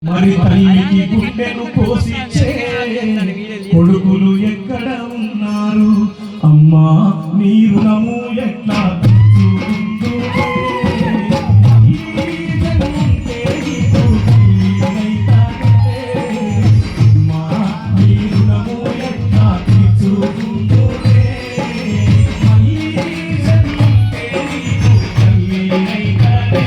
మరి తల్లికి గుండెను కోసిచ్చే కొడుకులు ఎక్కడ ఉన్నారు? అమ్మా నీ రుణము ఎట్లా తీర్చుకుందునే? ఈ జన్మంటే నీకు తల్లినైతానే. అమ్మా నీ రుణము ఎట్లా తీర్చుకుందునే? ఈ జన్మంటే నీకు తల్లినైతానే.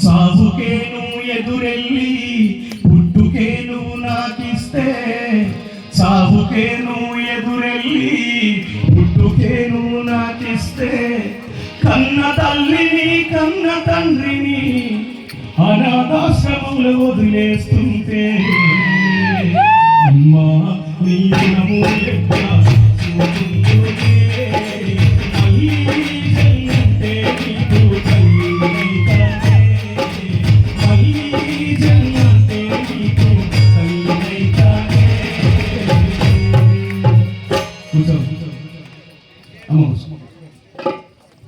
సాగుకేను ఎదురెళ్ళి పుట్టుకేను నాకిస్తే, సాగుకేను ఎదురెళ్ళి పుట్టుకేను నాకిస్తే, కన్న తల్లిని కన్న తండ్రిని అనాథాశ్రమంలో వదిలేస్తుంటే, అమ్మా నీ రుణము ఎట్లా తీర్చుకుందునే?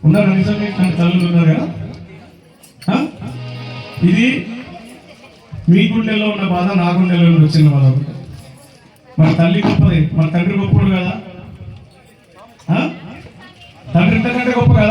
ఉన్నారు నిజమే, కానీ తల్లులు ఉన్నారు కదా. ఇది మీ గుండెల్లో ఉన్న బాధ నా గుండెలో వచ్చిన బాధ. మన తల్లి గొప్పది, మన తండ్రి గొప్పడు కదా. తండ్రి ఇంతకంటే గొప్ప కదా.